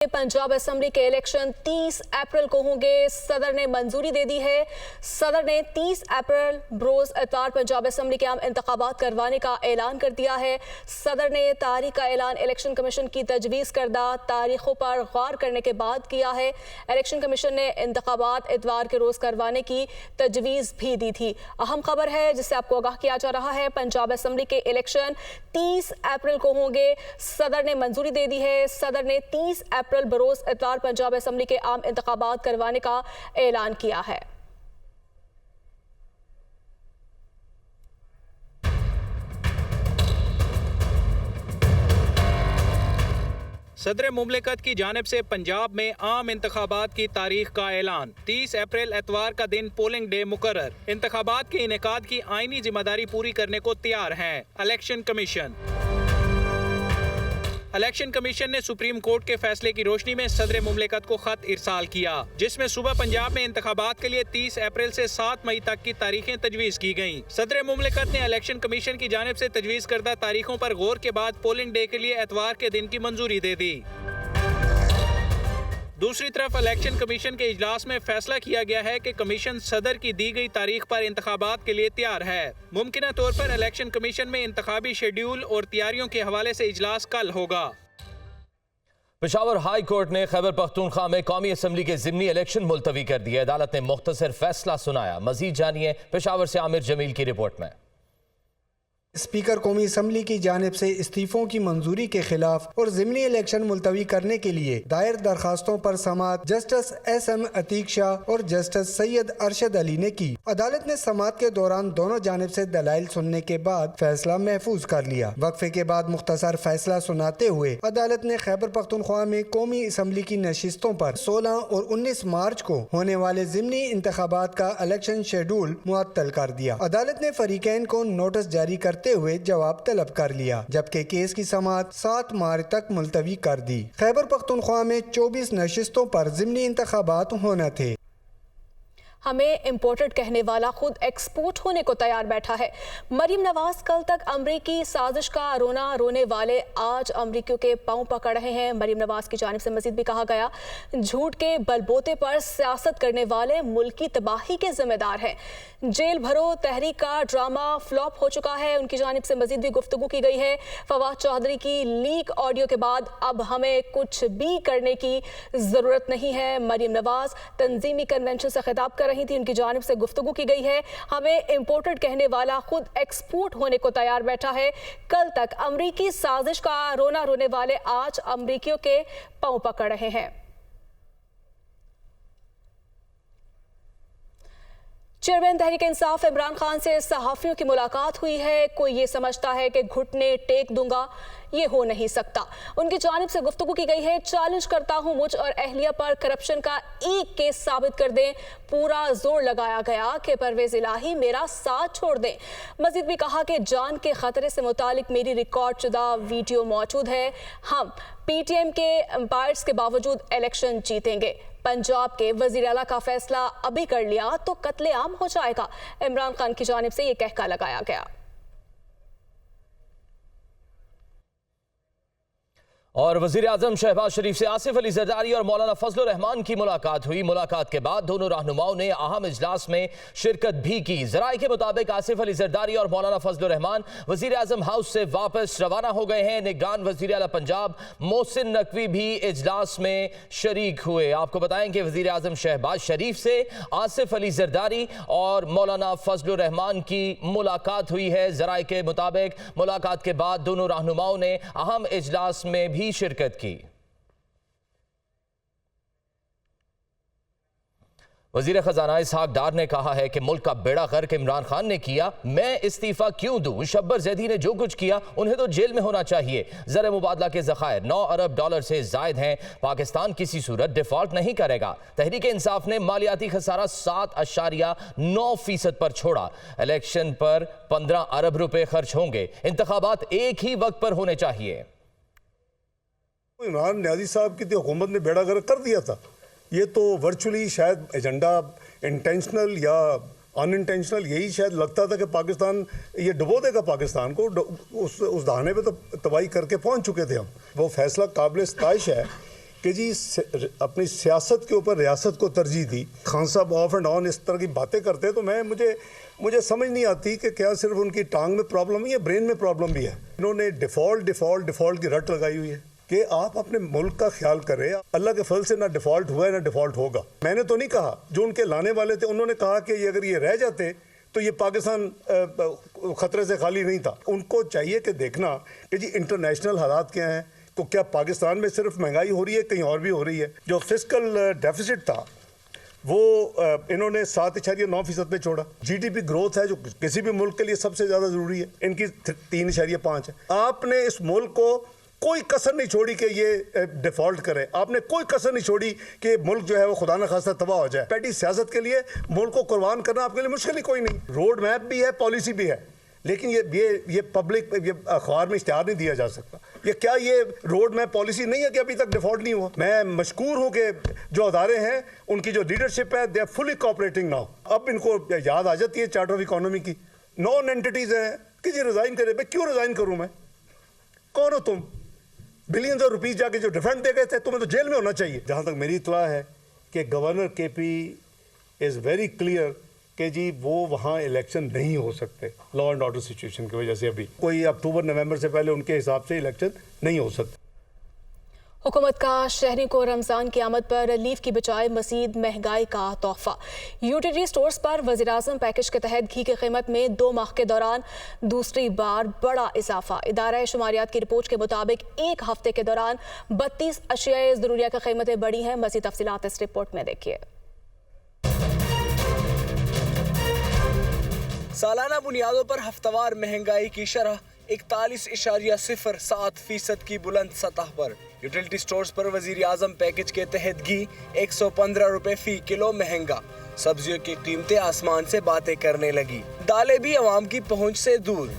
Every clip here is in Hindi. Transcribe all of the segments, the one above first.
पंजाब असेंबली के इलेक्शन 30 अप्रैल को होंगे। सदर ने मंजूरी दे दी है। सदर ने 30 अप्रैल बरोज इतवार पंजाब असेंबली के आम इंतखाबात करवाने का ऐलान कर दिया है। सदर ने तारीख का ऐलान इलेक्शन कमीशन की तजवीज़ करदा तारीखों पर गौर करने के बाद किया है। इलेक्शन कमीशन ने इंतखाबात इतवार के रोज़ करवाने की तजवीज़ भी दी थी। अहम खबर है जिससे आपको आगाह किया जा रहा है, पंजाब असेंबली के इलेक्शन 30 अप्रैल को होंगे। सदर ने मंजूरी दे दी है। सदर ने 30 अप्रैल बरोज इतवार पंजाब असेंबली के आम इंतखाबात करवाने का ऐलान किया है। सदर मुमलिकत की जानिब से पंजाब में आम इंतखाबात की तारीख का ऐलान। 30 अप्रैल एतवार का दिन पोलिंग डे मुकर्रर। इंतखाबात के इनेकाद की आईनी जिम्मेदारी पूरी करने को तैयार है इलेक्शन कमीशन। इलेक्शन कमीशन ने सुप्रीम कोर्ट के फैसले की रोशनी में सदर मुमलिकत को खत इरसाल किया, जिसमें सुबह पंजाब में इंतखाबात के लिए 30 अप्रैल से 7 मई तक की तारीखें तजवीज की गईं। सदर मुमलिकत ने इलेक्शन कमीशन की जानिब से तजवीज करदा तारीखों पर गौर के बाद पोलिंग डे के लिए एतवार के दिन की मंजूरी दे दी। दूसरी तरफ इलेक्शन कमीशन के इजलास में फैसला किया गया है कि कमीशन सदर की दी गई तारीख पर इंतखाबात के लिए तैयार है। मुमकिना तौर पर इलेक्शन कमीशन में इंतखाबी शेड्यूल और तैयारियों के हवाले से इजलास कल होगा। पेशावर हाई कोर्ट ने खैबर पख्तूनख्वा में कौमी असम्बली के ज़िमनी इलेक्शन मुलतवी कर दिए। अदालत ने मुख्तसर फैसला सुनाया। मजीद जानिए पेशावर से आमिर जमील की रिपोर्ट में। स्पीकर कौमी असम्बली की जानिब से इस्तीफों की मंजूरी के खिलाफ और ज़िमनी इलेक्शन मुलतवी करने के लिए दायर दरखास्तों पर समाअत जस्टिस SM अतीक शाह और जस्टिस सैयद अरशद अली ने की। अदालत ने समाअत के दौरान दोनों जानिब से दलाइल सुनने के बाद फैसला महफूज कर लिया। वक्फे के बाद मुख्तसर फैसला सुनाते हुए अदालत ने खैबर पख्तूनख्वा में कौमी असम्बली की नशिस्तों पर 16 और 19 मार्च को होने वाले ज़िमनी इंतखाबात का इलेक्शन शेड्यूल मुअत्तल कर दिया। अदालत ने फरीकैन को नोटिस जारी करते हुए जवाब तलब कर लिया, जबकि केस की समाअत 7 मार्च तक मुलतवी कर दी। खैबर पख्तूनख्वा में 24 नशिस्तों पर ज़िमनी इंतखाबात होने थे। हमें इम्पोर्टेड कहने वाला खुद एक्सपोर्ट होने को तैयार बैठा है। मरीम नवाज कल तक अमरीकी साजिश का रोना रोने वाले आज अमरीकियों के पांव पकड़ रहे हैं। मरीम नवाज की जानिब से मजीद भी कहा गया, झूठ के बलबोते पर सियासत करने वाले मुल्क की तबाही के जिम्मेदार हैं। जेल भरो तहरीक का ड्रामा फ्लॉप हो चुका है। उनकी जानिब से मजीद भी गुफ्तगू की गई है। फवाद चौधरी की लीक ऑडियो के बाद अब हमें कुछ भी करने की ज़रूरत नहीं है। मरीम नवाज तंजीमी कन्वेंशन से खिताब कर रही थी। उनकी जानिब से गुफ्तगू की गई है, हमें इम्पोर्टेड कहने वाला खुद एक्सपोर्ट होने को तैयार बैठा है। कल तक अमरीकी साजिश का रोना रोने वाले आज अमरीकियों के पांव पकड़ रहे हैं। चेयरमैन तहरीक इंसाफ इमरान खान से सहाफ़ियों की मुलाकात हुई है। कोई ये समझता है कि घुटने टेक दूंगा, ये हो नहीं सकता। उनकी जानिब से गुफ्तगू की गई है, चैलेंज करता हूं मुझ और अहलिया पर करप्शन का एक केस साबित कर दें। पूरा जोर लगाया गया कि परवेज इलाही मेरा साथ छोड़ दें। मजीद भी कहा कि जान के खतरे से मुतालिक मेरी रिकॉर्ड शुदा वीडियो मौजूद है। हम PTM के एम्पायर्स के बावजूद इलेक्शन जीतेंगे। पंजाब के वजीर आला का फैसला अभी कर लिया तो कत्लेआम हो जाएगा। इमरान खान की जानिब से ये कहका लगाया गया। और वजीर आजम शहबाज शरीफ से आसिफ अली जरदारी और मौलाना फजलुर रहमान की मुलाकात हुई। मुलाकात के बाद दोनों रहनुमाओं ने अहम इजलास में शिरकत भी की। जराये के मुताबिक आसिफ अली जरदारी और मौलाना फजलुर रहमान वजीर आजम हाउस से वापस रवाना हो गए हैं। निगरान वजीर आला पंजाब मोहसिन नकवी भी इजलास में शरीक हुए। आपको बताएं कि वजीर आजम शहबाज शरीफ से आसिफ अली जरदारी और मौलाना फजलुर रहमान की मुलाकात हुई है। जराये के मुताबिक मुलाकात के बाद दोनों रहनुमाओं ने अहम इजलास में भी शिरकत की। वजीर खजाना इसहाक डार ने कहा है कि मुल्क का बेड़ा गर्क इमरान खान ने किया, मैं इस्तीफा क्यों दूं? शब्बर जैदी ने जो कुछ किया उन्हें तो जेल में होना चाहिए। ज़र मुबादला के ज़खायर 9 अरब डॉलर से जायद हैं। पाकिस्तान किसी सूरत डिफॉल्ट नहीं करेगा। तहरीक इंसाफ ने मालियाती खसारा 7.9% पर छोड़ा। इलेक्शन पर 15 अरब रुपए खर्च होंगे। इंतखाबात एक ही वक्त पर होने चाहिए। इमरान न्याजी साहब की हुकूमत ने बेड़ा गर्क कर दिया था। ये तो वर्चुअली शायद एजेंडा इंटेंशनल या अनइंटेंशनल यही शायद लगता था कि पाकिस्तान ये डुबो देगा पाकिस्तान को। उस दहाने पे तो तबाही करके पहुंच चुके थे हम। वो फैसला काबिल इस्ताइश है कि जी अपनी सियासत के ऊपर रियासत को तरजीह दी। खान साहब ऑफ एंड ऑन इस तरह की बातें करते हैं तो मुझे समझ नहीं आती कि क्या सिर्फ उनकी टांग में प्रॉब्लम है या ब्रेन में प्रॉब्लम भी है। इन्होंने डिफ़ॉल्ट की रट लगाई हुई है कि आप अपने मुल्क का ख्याल करें। अल्लाह के फल से ना डिफ़ॉल्ट हुआ है ना डिफ़ॉल्ट होगा। मैंने तो नहीं कहा, जो उनके लाने वाले थे उन्होंने कहा कि अगर ये रह जाते तो ये पाकिस्तान ख़तरे से खाली नहीं था। उनको चाहिए कि देखना कि जी इंटरनेशनल हालात क्या हैं, तो क्या पाकिस्तान में सिर्फ महंगाई हो रही है, कहीं और भी हो रही है। जो फिस्कल डेफिसिट था वो इन्होंने 7.9% पे छोड़ा। जीडीपी ग्रोथ है जो किसी भी मुल्क के लिए सबसे ज़्यादा ज़रूरी है, इनकी 3.5 है। आपने इस मुल्क को कोई कसर नहीं छोड़ी कि ये डिफ़ॉल्ट करे। आपने कोई कसर नहीं छोड़ी कि मुल्क जो है वो खुदा न खास्ता तबाह हो जाए। पैटी सियासत के लिए मुल्क को कुर्बान करना आपके लिए मुश्किल ही कोई नहीं। रोड मैप भी है, पॉलिसी भी है, लेकिन ये पब्लिक ये अखबार में इश्तिहार नहीं दिया जा सकता। ये रोड मैप पॉलिसी नहीं है कि अभी तक डिफ़ॉल्ट नहीं हुआ। मैं मशकूर हूँ कि जो अदारे हैं उनकी जो लीडरशिप है they are fully cooperating now. अब इनको याद आ जाती है चार्टर ऑफ इकोनॉमी की। नॉन एंटिटीज़ हैं कि जी रिज़ाइन करे। भाई क्यों रिज़ाइन करूँ मैं? कौन हो तुम? बिलियंस ऑफ रुपीज़ जाके जो डिफेंड दे गए थे, तुम्हें तो जेल में होना चाहिए। जहाँ तक मेरी इत्तला है कि governor KP is very clear कि जी वो वहाँ इलेक्शन नहीं हो सकते लॉ एंड ऑर्डर सिचुएशन की वजह से। अभी कोई अक्टूबर नवंबर से पहले उनके हिसाब से इलेक्शन नहीं हो सकते। हुकूमत का शहरी को रमज़ान की आमद पर रिलीफ की बजाय मज़ीद महंगाई का तोहफा। यूटिलिटी स्टोर्स पर वज़ीर-ए-आज़म पैकेज के तहत घी की कीमत में 2 माह के दौरान दूसरी बार बड़ा इजाफा। इदारा शुमारियात की रिपोर्ट के मुताबिक एक हफ्ते के दौरान 32 अशियाए ज़रूरिया की कीमतें बढ़ी हैं। मज़ीद तफसीलात इस रिपोर्ट में देखिए। सालाना बुनियादों पर हफ्तावार महंगाई की शरह 41.07% की बुलंद सतह पर। यूटिलिटी स्टोर्स पर वजीर आजम पैकेज के तहत घी 115 रुपए फी किलो महंगा। सब्जियों की कीमतें आसमान से बातें करने लगी। दालें भी आवाम की पहुंच से दूर।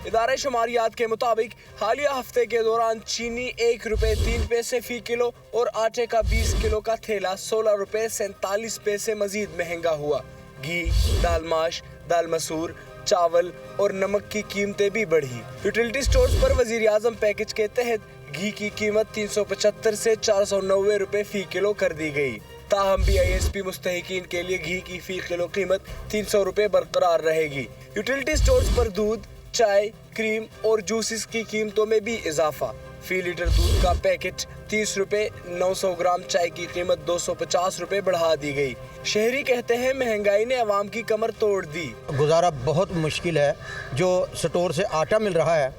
इदारे शुमारियात के मुताबिक हालिया हफ्ते के दौरान चीनी 1 रुपए 3 पैसे फी किलो और आटे का 20 किलो का थैला 16 रुपए 47 पैसे मजीद महंगा हुआ। घी, दाल माश, दाल मसूर, चावल और नमक की कीमतें भी बढ़ी। यूटिलिटी स्टोर्स पर वजीर आजम पैकेज के तहत घी की कीमत 375 से 490 रुपए फी किलो कर दी गई। ताहम BISP मुस्तहिकीन के लिए घी की फी किलो कीमत 300 रुपए बरकरार रहेगी। यूटिलिटी स्टोर्स पर दूध, चाय, क्रीम और जूसेस की कीमतों में भी इजाफा। फी लीटर दूध का पैकेट 30 रुपए, 900 ग्राम चाय की कीमत 250 रुपए बढ़ा दी गई। शहरी कहते हैं महंगाई ने आवाम की कमर तोड़ दी। गुजारा बहुत मुश्किल है। जो स्टोर से आटा मिल रहा है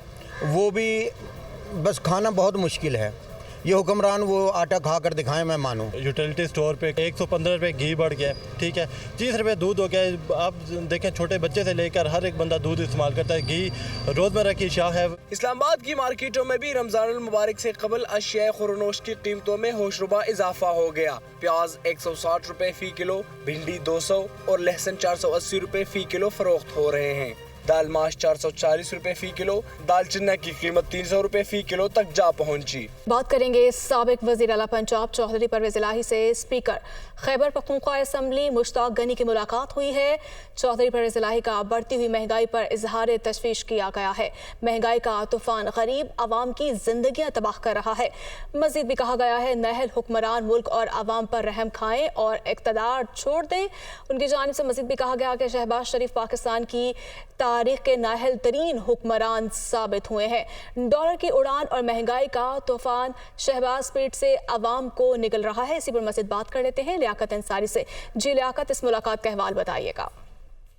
वो भी बस खाना बहुत मुश्किल है। ये हुक्मरान वो आटा खा कर दिखाएं, मैं मानूं। यूटिलिटी स्टोर पे 115 रुपये घी बढ़ गया, ठीक है, 30 रुपये दूध हो गया। आप देखें छोटे बच्चे से लेकर हर एक बंदा दूध इस्तेमाल करता है। घी रोज़मर्रा की शाह है। इस्लामाबाद की मार्केटों में भी रमजान मुबारक से कबल अशिया खुरनोश की कीमतों में होशरुबा इजाफा हो गया। प्याज 160 रुपए फी किलो, भिंडी 200 और लहसुन 480 रुपए फी किलो फरोख्त हो रहे हैं। दाल माश 440 रुपए फी किलो, दाल चिन्ना की कीमत 300 रुपए फी किलो तक जा पहुंची। बात करेंगे साबिक वज़ीर आला पंजाब चौधरी परवेज़ इलाही से। स्पीकर खैबर पख्तूनख्वा असम्बली मुश्ताक गनी की मुलाकात हुई है। चौधरी परवेज़ इलाही का बढ़ती हुई महंगाई पर इजहार तशवीश किया गया है। महंगाई का तूफान गरीब आवाम की जिंदगियां तबाह कर रहा है। मजीद भी कहा गया है नाअहल हुक्मरान मुल्क और आवाम पर रहम खाएं और इक़्तिदार छोड़ दें। उनकी जानिब से मजीद भी कहा गया कि शहबाज शरीफ पाकिस्तान की तारीख के नाअहल तरीन हुक्मरान साबित हुए हैं। डॉलर की उड़ान और महंगाई का तूफान शहबाज पीठ से आवाम को निगल रहा है। इसी पर मज़ीद बात कर लेते हैं लियाकत अंसारी से। जी लियाकत, इस मुलाकात का अहवाल बताइएगा।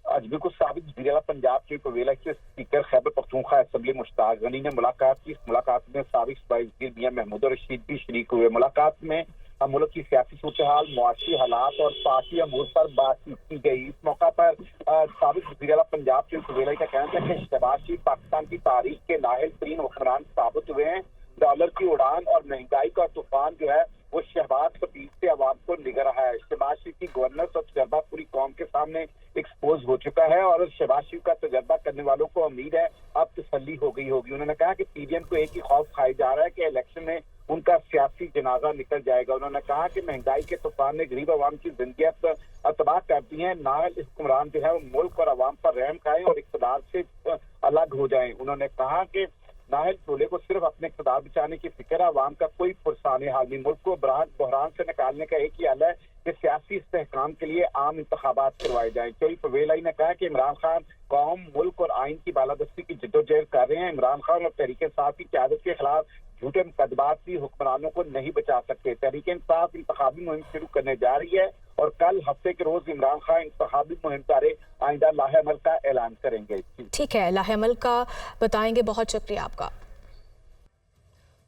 आज बिल्कुल साबिक वज़ीर आला पंजाब के पवेला से स्पीकर खैबर पख्तूनख्वा असम्बली मुश्ताक गनी ने मुलाकात की। इस मुलाकात में साबिक सूबाई वज़ीर मियां महमूद रशीद भी शरीक हुए। मुलाकात में मुल्क की सियासी सूरत-ए-हाल, मुआशी हालात और पार्टी अमूर पर बातचीत की गई। इस मौका पर साबिक वज़ीर आला पंजाब के पवेला का कहना था कि शहबाज शरीफ पाकिस्तान की तारीख के नाअहल तरीन हुक्मरान साबित हुए हैं। डॉलर की उड़ान और महंगाई का तूफान जो है वो शहबाज पीठ से आवाम को निगल रहा है। शहबाज शरीफ की गवर्नेंस और तजर्बा पूरी कौम के सामने एक्सपोज हो चुका है और शहबाज शरीफ का तजर्बा करने वालों को उम्मीद है अब तसल्ली हो गई होगी। उन्होंने कहा कि पीडीएम को एक ही खौफ खाया जा रहा है कि इलेक्शन में उनका सियासी जनाजा निकल जाएगा। उन्होंने कहा कि महंगाई के तूफान ने गरीब आवाम की जिंदगी तबाह कर दी है। नाअहल हुक्मरान जो है वो मुल्क और आवाम पर रहम खाएं और इक़्तिदार से अलग हो जाएं। उन्होंने कहा कि नाहल टोले को सिर्फ अपने इक़्तिदार बचाने की फिक्र है। अवाम का कोई पुरसाने हाल नहीं। मुल्क को बहरान से निकालने का एक ही हल है कि सियासी इस्तेहकाम के लिए आम इंतखाबात करवाए जाएं। चोई परवेज ने कहा कि इमरान खान कौम, मुल्क और आइन की बालादस्ती की जिद्दोजहद कर रहे हैं। इमरान खान और तहरीक इंसाफ की क़यादत के खिलाफ झूठे मुकदमात भी हुक्मरानों को नहीं बचा सकते। तहरीक इंसाफ इंतखाबी मुहिम शुरू करने जा रही है और कल हफ्ते के रोज इमरान खान इंतखाबी मुहिम तारे आइंदा लाहे अमल का ऐलान करेंगे। ठीक है, लाहे अमल का बताएंगे, बहुत शुक्रिया आपका।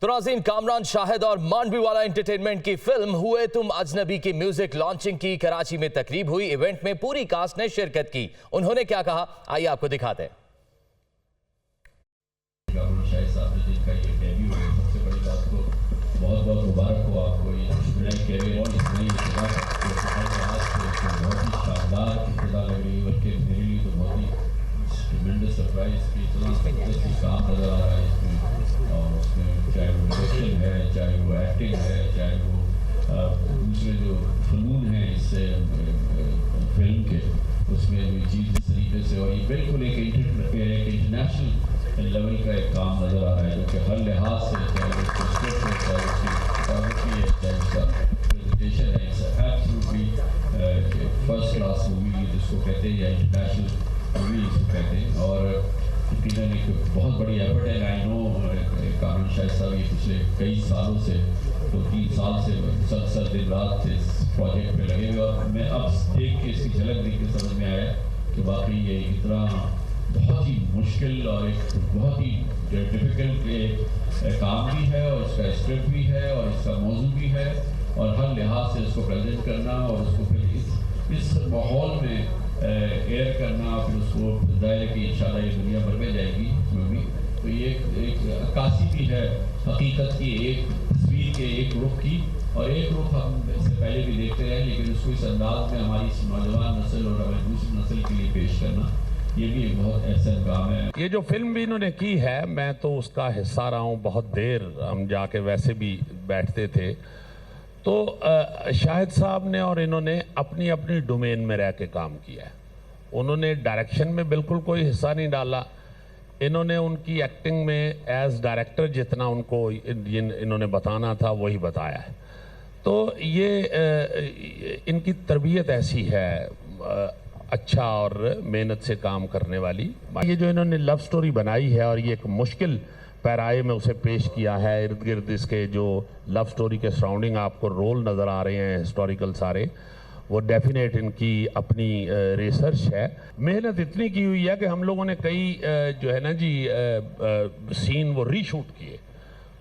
तो नाज़रीन, कामरान शाहिद और मांडवी वाला एंटरटेनमेंट की फिल्म हुए तुम अजनबी की म्यूजिक लॉन्चिंग की कराची में तकरीब हुई। इवेंट में पूरी कास्ट ने शिरकत की। उन्होंने क्या कहा, आइए आपको दिखाते हैं। बहुत बहुत मुबारक हो आपको ये कैरियर और इस नई शानदार इब्तिदा लग रही है। बल्कि मेरे लिए तो बहुत ही ट्रिमेंडस सरप्राइज कि इतना जबरदस्त काम नज़र आ रहा है इसमें। और उसमें चाहे वो डायरेक्शन है, चाहे वो एक्टिंग है, चाहे वो दूसरे जो फनून हैं इससे फिल्म के, उसमें भी चीज़ इस तरीके से, और ये बिल्कुल एक इंटरनेशनल लेवल का एक काम नज़र आ रहा है जो कि हर लिहाज से, चाहे उसकी स्क्रिप्ट है, चाहे उसकी फोटोग्राफी है, चाहे उसका प्रेजेंटेशन है, it's absolutely first class movie जिसको कहते हैं, या इंटरनेशनल मूवी जिसको कहते हैं। और यकीनन एक बहुत बड़ी एफर्ट है। आई नो कामरान शाहिद साहब ये पिछले कई सालों से, 2-3 साल से मुसलसल दिन रात इस प्रोजेक्ट पे लगे हुए, और मैं अब देख के इसकी झलक देख के समझ में आया कि वाकई ये इतना बहुत ही मुश्किल और एक बहुत ही डिफ़िकल्ट काम भी है, और इसका स्क्रिप्ट भी है, और इसका मौजू भी है, और हर लिहाज से इसको प्रेजेंट करना और उसको फिर इस माहौल में एयर करना, फिर उसको जाहिर है कि इंशाल्लाह ये दुनिया भर में जाएगी मूवी। तो ये एक अक्कासी भी है हकीकत की, एक तस्वीर के एक रुख की, और एक रुख हम इससे पहले भी देखते रहे, लेकिन उसको इस अंदाज में हमारी इस नौजवान नस्ल और हमारी दूसरी नस्ल के लिए पेश करना, ये भी एक बहुत अहसन काम है। ये जो फिल्म भी इन्होंने की है, मैं तो उसका हिस्सा रहा हूँ। बहुत देर हम जाके वैसे भी बैठते थे, तो शाहिद साहब ने और इन्होंने अपनी अपनी डोमेन में रह के काम किया है। उन्होंने डायरेक्शन में बिल्कुल कोई हिस्सा नहीं डाला। इन्होंने उनकी एक्टिंग में एज डायरेक्टर जितना उनको इन्होंने बताना था वही बताया है। तो ये इनकी तरबियत ऐसी है, अच्छा और मेहनत से काम करने वाली। ये जो इन्होंने लव स्टोरी बनाई है, और ये एक मुश्किल पैराए में उसे पेश किया है, इर्द गिर्द इसके जो लव स्टोरी के सराउंडिंग आपको रोल नज़र आ रहे हैं हिस्टोरिकल सारे, वो डेफिनेट इनकी अपनी रिसर्च है। मेहनत इतनी की हुई है कि हम लोगों ने कई जो है ना जी सीन वो रीशूट किए।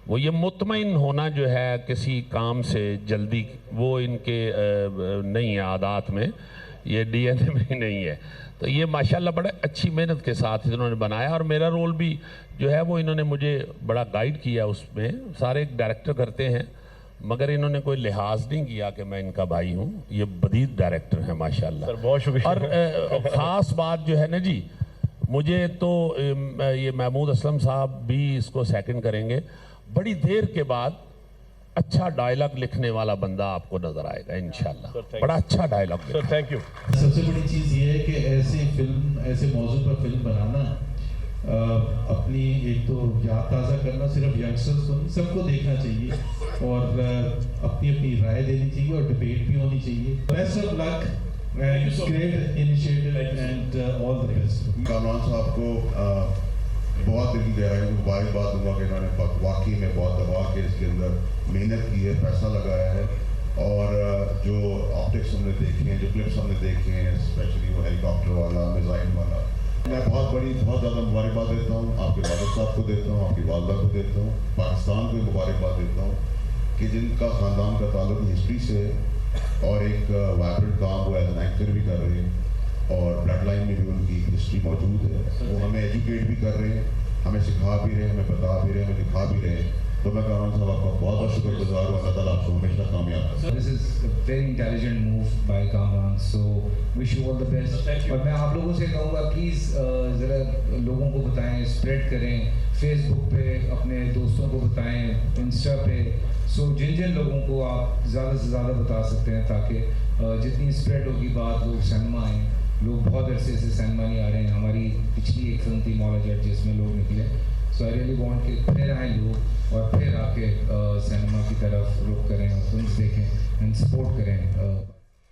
वो ये मुतमईन होना जो है किसी काम से जल्दी, वो इनके नहीं है आदात में, ये डीएनए में ही नहीं है। तो ये माशाल्लाह बड़े अच्छी मेहनत के साथ इन्होंने बनाया, और मेरा रोल भी जो है वो इन्होंने मुझे बड़ा गाइड किया उसमें। सारे डायरेक्टर करते हैं, मगर इन्होंने कोई लिहाज नहीं किया कि मैं इनका भाई हूँ। ये बदीद डायरेक्टर है माशाल्लाह। बहुत शुक्रिया। और ख़ास बात जो है ना जी, मुझे तो ये महमूद असलम साहब भी इसको सेकंड करेंगे, बड़ी देर के बाद अच्छा डायलॉग लिखने वाला बंदा आपको नजर आएगा इंशाल्लाह। बड़ा अच्छा डायलॉग। Sir thank you. सबसे बड़ी चीज़ ये है कि ऐसी फिल्म, ऐसे मौजू पर फिल्म बनाना, अपनी एक तो याद ताज़ा करना, सिर्फ यंगस्टर्स को नहीं सबको देखना चाहिए, और अपनी अपनी राय देनी चाहिए, और डिबेट भी होनी चाहिए। Best of luck and great initiative and all the best. Kamran साहब को बहुत दिल की गहराई में मुबारकबाद दूंगा कि इन्होंने वाकई में बहुत दबा के इसके अंदर मेहनत की है, पैसा लगाया है, और जो ऑप्टिक्स हमने देखे हैं, जो क्लिप्स हमने देखे हैं, स्पेशली वो हेलीकॉप्टर वाला, मिसाइल वाला, मैं बहुत ज़्यादा मुबारकबाद देता हूँ। आपके वालिद साहब को देता हूँ, आपकी वालदा को देता हूँ, पाकिस्तान को मुबारकबाद देता हूँ कि जिनका ख़ानदान का ताल्लुक हिस्ट्री से है, और एक वाइब्रेंट काम वो एज एन एक्टर भी कर रहे हैं, और ब्लड लाइन में भी उनकी हिस्ट्री मौजूद है। वो हमें एजुकेट भी कर रहे हैं, हमें सिखा भी रहे हैं, हमें बता भी रहे हैं, हमें दिखा भी रहे हैं। तो मैं कामरान साहब आपका बहुत बहुत शुक्रगुजार हूँ। अल्लाह ताला आपको हमेशा कामयाब करें। This is a very intelligent move by Kamran, so wish you all the best. और मैं आप लोगों से कहूँगा प्लीज़ ज़रा लोगों को बताएं, स्प्रेड करें, फेसबुक पे अपने दोस्तों को बताएं, इंस्टा पे, सो जिन लोगों को आप ज़्यादा से ज़्यादा बता सकते हैं, ताकि जितनी स्प्रेड होगी बात, लोग सिनेमा आएँ। लोग बहुत अरसे से सिनेमा नहीं आ रहे हैं। हमारी पिछली एक फिल्म थी मौला जट, जिसमें लोग निकले, सो आई रियली वांट कि फिर आए लोग और फिर आके सिनेमा की तरफ रुख करें और फिल्म देखें एंड सपोर्ट करें